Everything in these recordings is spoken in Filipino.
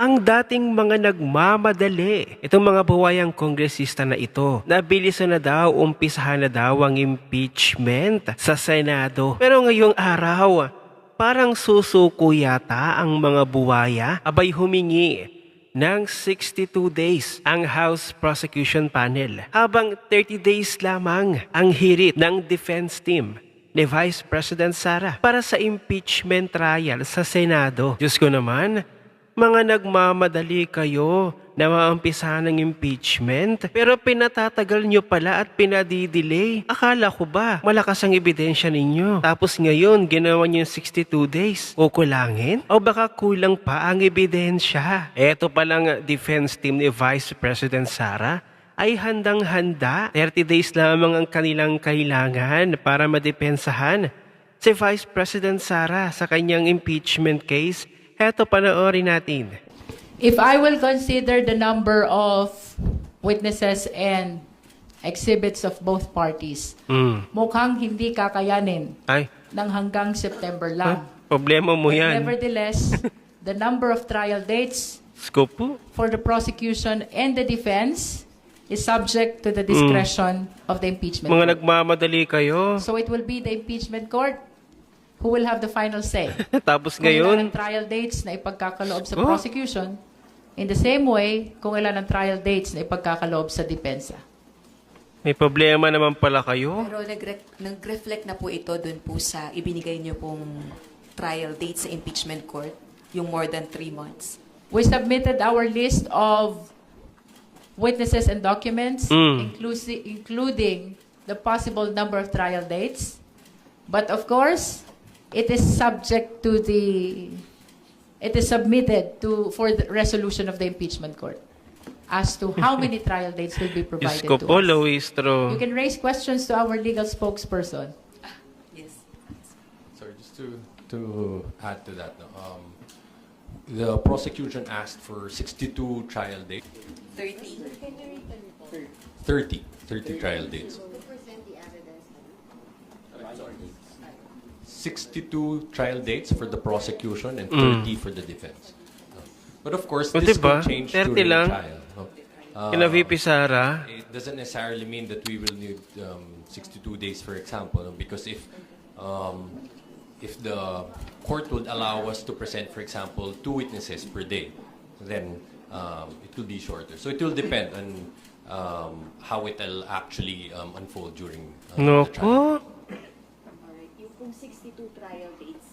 ang dating mga nagmamadali. Itong mga buwayang kongresista na ito, nabilisan na daw, umpisahan na daw ang impeachment sa Senado. Pero ngayong araw, parang susuko yata ang mga buwaya, abay humingi ng 62 days ang House Prosecution Panel, habang 30 days lamang ang hirit ng defense team ni Vice President Sara para sa impeachment trial sa Senado. Diyos ko naman, mga nagmamadali kayo na maumpisahan ng impeachment, pero pinatatagal nyo pala at pinadidelay. Akala ko ba malakas ang ebidensya ninyo? Tapos ngayon, ginawa nyo yung 62 days. O kulangin? O baka kulang pa ang ebidensya? Eto palang defense team ni Vice President Sara ay handang-handa. 30 days lamang ang kanilang kailangan para madepensahan si Vice President Sara sa kanyang impeachment case. Eto, panoorin natin. If I will consider the number of witnesses and exhibits of both parties, mukhang hindi kakayanin Ay, ng hanggang September lang. problema mo yan. Nevertheless, the number of trial dates Scoop po. for the prosecution and the defense is subject to the discretion of the impeachment Mga court. nagmamadali kayo. So it will be the impeachment court who will have the final say. Tapos Kung ilan ngayon, ang trial dates na ipagkakaloob sa Oh. prosecution, in the same way, kung ilan ang trial dates na ipagkakaloob sa depensa. may problema naman pala kayo. Pero nag-reflect na po ito dun po sa ibinigay niyo pong trial date sa impeachment court, yung more than 3 months. We submitted our list of witnesses and documents, including the possible number of trial dates. But of course, it is subject to it is submitted for the resolution of the impeachment court as to how many trial dates will be Diyos provided ko to po, us. Luistro. You can raise questions to our legal spokesperson. Yes. Sorry, just to add to that, no, the prosecution asked for 62 trial dates, 30. 30 trial dates. 62 trial dates for the prosecution and 30 for the defense. But of course, O, this diba? could change 30 during lang. trial. No? Kina VP Sara. It doesn't necessarily mean that we will need 62 days, for example, no? Because if the court would allow us to present, for example, 2 witnesses per day, then it will be shorter. So it will depend on how it will actually unfold during the trial. Noko. Alright, yung pong 62 trial dates.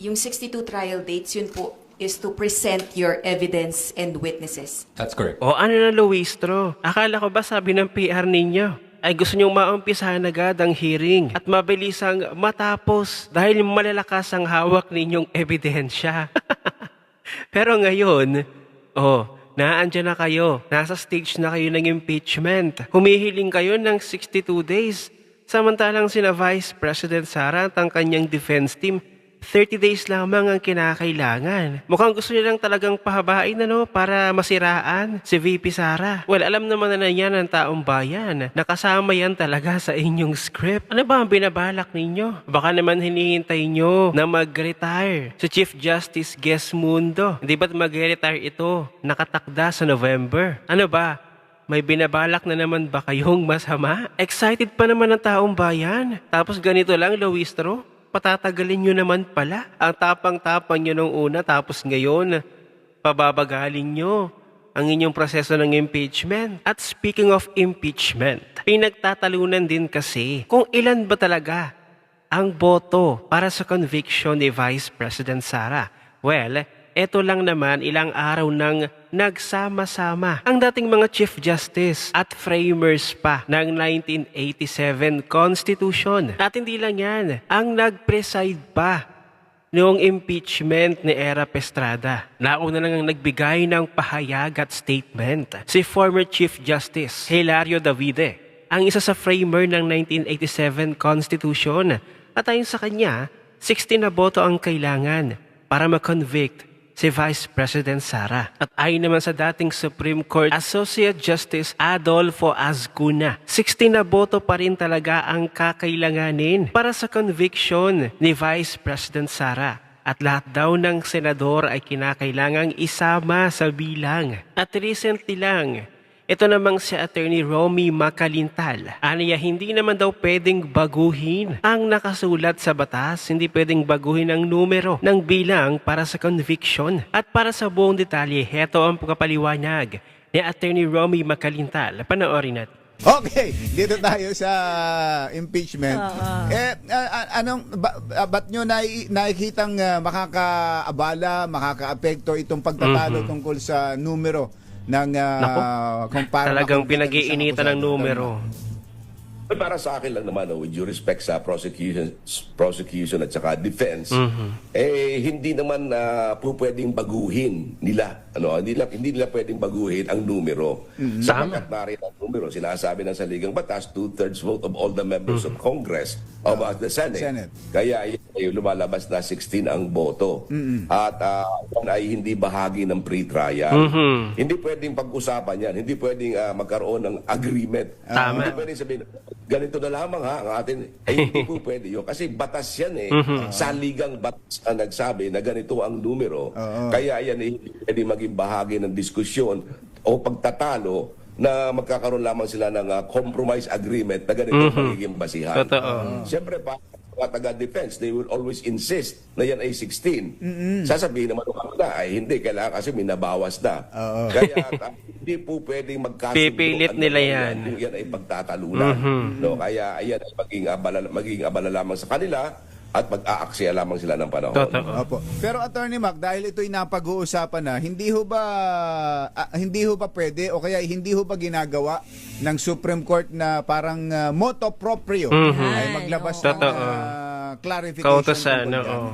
Yung 62 trial dates, yun po is to present your evidence and witnesses. That's correct. O ano na, Luistro? Akala ko ba sabi ng PR ninyo ay gusto nyong maumpisahan agad ang hearing at mabilisang matapos dahil malalakas ang hawak ninyong ebidensya. Pero ngayon, naandyan na kayo. Nasa stage na kayo ng impeachment. Humihiling kayo ng 62 days. Samantalang sina Vice President Sara at ang kanyang defense team, 30 days lamang ang kinakailangan. Mukhang gusto niya lang talagang pahabain para masiraan si VP Sara. Well, alam naman na yan ng taong bayan. Nakasama yan talaga sa inyong script. Ano ba ang binabalak ninyo? Baka naman hinihintay nyo na mag-retire si Chief Justice Gesmundo. Hindi ba't mag-retire ito? Nakatakda sa November. Ano ba? May binabalak na naman ba kayong masama? Excited pa naman ang taong bayan. Tapos ganito lang, Luistro? Patatagalin nyo naman pala. Ang tapang-tapang nyo nung una, tapos ngayon, pababagalin nyo ang inyong proseso ng impeachment. At speaking of impeachment, pinagtatalunan din kasi kung ilan ba talaga ang boto para sa conviction ni Vice President Sara. Well, eto lang naman ilang araw nang nagsama-sama ang dating mga Chief Justice at framers pa ng 1987 Constitution. At hindi lang yan, ang nag-preside pa noong impeachment ni Erap Estrada. Nauna nang nagbigay ng pahayag at statement si former Chief Justice Hilario Davide, ang isa sa framer ng 1987 Constitution. At ayon sa kanya, 16 na boto ang kailangan para ma-convict si Vice President Sara. At ayon naman sa dating Supreme Court Associate Justice Adolfo Azcuna, 16 na boto pa rin talaga ang kakailanganin para sa conviction ni Vice President Sara. At lahat daw ng senador ay kinakailangang isama sa bilang. At recently lang, ito namang si Attorney Romy Macalintal. Aniya, hindi naman daw pwedeng baguhin ang nakasulat sa batas. Hindi pwedeng baguhin ang numero ng bilang para sa conviction. At para sa buong detalye, heto ang pagpapaliwanag ni Attorney Romy Macalintal. Panoorin natin. Okay, dito tayo sa impeachment. Ba't nyo nakikitang makakaabala, makakaapekto itong pagtatalo tungkol sa numero ng kung paano Talagang makumpleto ng isang pinag-iinitan ng akusado? numero. Para sa akin lang naman, with due respect sa prosecution at saka defense, hindi naman po pwedeng baguhin nila. Hindi nila pwedeng baguhin ang numero. Sapagkat narin ang numero, sinasabi ng saligang batas, 2/3 vote of all the members of Congress of the Senate. Kaya lumalabas na 16 ang boto. At yan ay hindi bahagi ng pre-trial. Hindi pwedeng pag-usapan yan. Hindi pwedeng magkaroon ng agreement. Tama. Hindi pwedeng sabihin, ganito na lamang ha, ang atin, hindi po pwede yun. Kasi batas yan saligang batas ang nagsabi na ganito ang numero. Kaya yan hindi pwede maging bahagi ng diskusyon o pagtatalo na magkakaroon lamang sila ng compromise agreement na ganito ang magiging basihan. Totoo. Siyempre pa, mga taga-defense, they will always insist na yan ay 16. Sasabihin naman na, ay hindi, kailangan kasi minabawas na. Kaya hindi po pwedeng magkasundo. Pipilit nila yan. Kung yan ay pagtatalunan. No, kaya ayan ay maging abala lamang sa kanila at mag-aaksaya lamang sila ng panahon. Totoo. Opo. Pero Attorney Mac, dahil ito'y napag-uusapan na, hindi ho ba pwede o kaya hindi ho ba ginagawa ng Supreme Court na parang motu proprio ay maglabas ng clarification Kautosan, tungkol dyan? oo.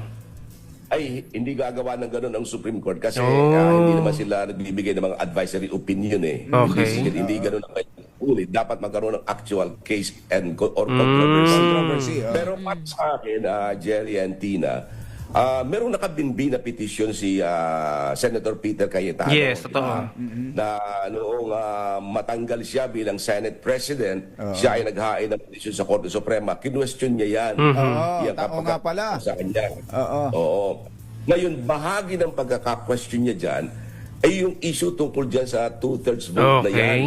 Ay hindi gagawa ng ganun ang Supreme Court kasi hindi naman sila nagbibigay ng mga advisory opinion Okay. Hindi ganun ang ulit. Dapat magkaroon ng actual case or controversy. Controversy, Pero para sa akin, Jerry and Tina, merong nakabinbi na petisyon si Senator Peter Cayetano. Yes, totoo. Na noong matanggal siya bilang Senate President, siya ay naghain ng petisyon sa Korte Suprema. Kinwestiyon niya yan. Yan, oo nga pala. Sa kanya. Oo. Ngayon, bahagi ng pagkaka-question niya dyan ay yung issue tungkol dyan sa 2/3 vote na yan.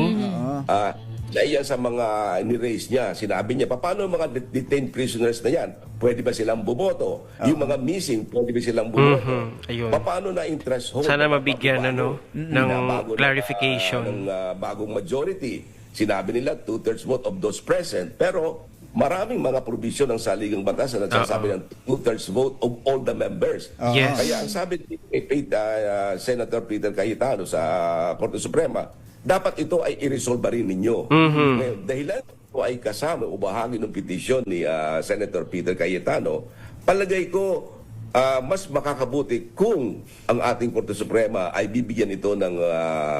Na iyan sa mga ni-raise niya. Sinabi niya, paano mga detained prisoners na yan? Pwede ba silang bumoto? Yung mga missing, pwede ba silang bumoto? Ayun. Paano na interest hold? Sana mabigyan ng Bago clarification. ng bagong majority. Sinabi nila 2/3 vote of those present. Pero maraming mga provision ng saligang batas na nagsasabi ng 2/3 vote of all the members. Yes. Kaya ang sabi ni Senator Peter Cayetano sa Korte Suprema, dapat ito ay i-resolve rin ninyo. Ngayon, dahilan ito ay kasama o bahagi ng petisyon ni Senator Peter Cayetano, palagay ko mas makakabuti kung ang ating Korte Suprema ay bibigyan ito ng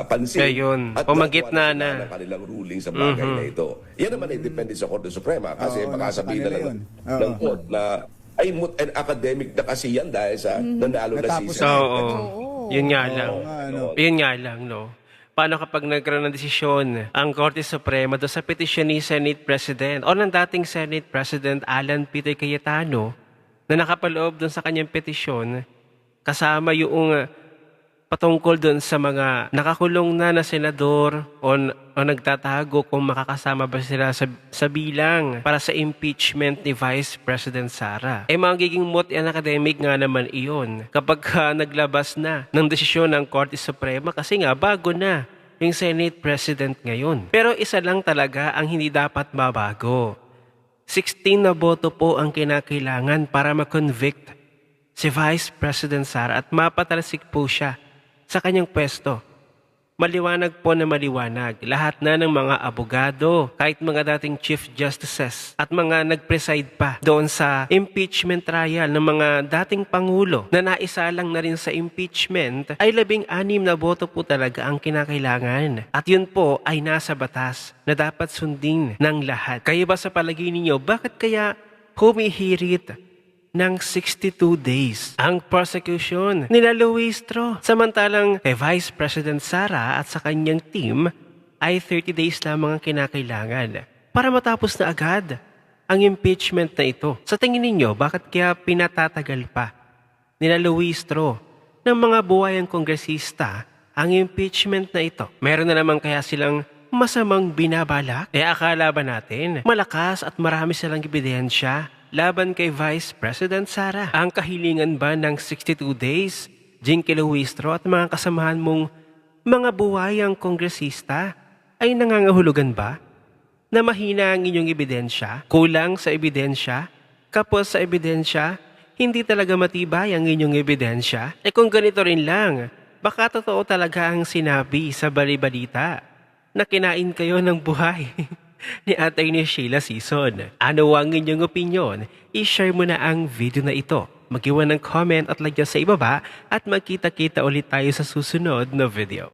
pansin. Ayun, at pumagitna gagawa na. ng kanilang ruling sa bagay na ito. Yan naman ay depende sa Korte Suprema kasi baka nasa sabihin na kanila lang yun. ng court na ay moot and academic na kasi yan dahil sa nanalo na Natapos si na. Oo. Yun nga lang. Yun nga lang, no? Paano kapag nagkaroon ng desisyon ang Korte Suprema doon sa petisyon ni Senate President o ng dating Senate President Alan Peter Cayetano na nakapaloob doon sa kanyang petisyon kasama yung patungkol doon sa mga nakakulong na senador o nagtatago kung makakasama ba sila sa bilang para sa impeachment ni Vice President Sara. Magiging moot and academic nga naman iyon kapag naglabas na ng desisyon ng Korte Suprema kasi nga bago na yung Senate President ngayon. Pero isa lang talaga ang hindi dapat mabago. 16 na boto po ang kinakailangan para ma-convict si Vice President Sara at mapatalsik po siya sa kanyang pwesto. Maliwanag po na maliwanag. Lahat na ng mga abogado, kahit mga dating Chief Justices at mga nag-preside pa doon sa impeachment trial ng mga dating Pangulo na naisalang na rin sa impeachment ay 16 na boto po talaga ang kinakailangan. At yun po ay nasa batas na dapat sundin ng lahat. Kayo ba sa palagay ninyo, bakit kaya humihirit ng 62 days ang prosecution nila Luistro? Samantalang kay Vice President Sara at sa kanyang team ay 30 days lamang ang kinakailangan para matapos na agad ang impeachment na ito. Sa tingin ninyo, bakit kaya pinatatagal pa nila Luistro ng mga buhayang kongresista ang impeachment na ito. Meron na naman kaya silang masamang binabalak? Akala ba natin malakas at marami silang ebidensya laban kay Vice President Sara? Ang kahilingan ba ng 62 days, Jinky Luistro at mga kasamahan mong mga buhayang kongresista ay nangangahulugan ba na mahina ang inyong ebidensya, kulang sa ebidensya, kapos sa ebidensya, hindi talaga matibay ang inyong ebidensya? Kung ganito rin lang, baka totoo talaga ang sinabi sa balibalita na kinain kayo ng buhay ni Atay ni Sheila Season. Ano ang inyong opinion? I-share mo na ang video na ito. Mag-iwan ng comment at like sa ibaba at magkita-kita ulit tayo sa susunod na video.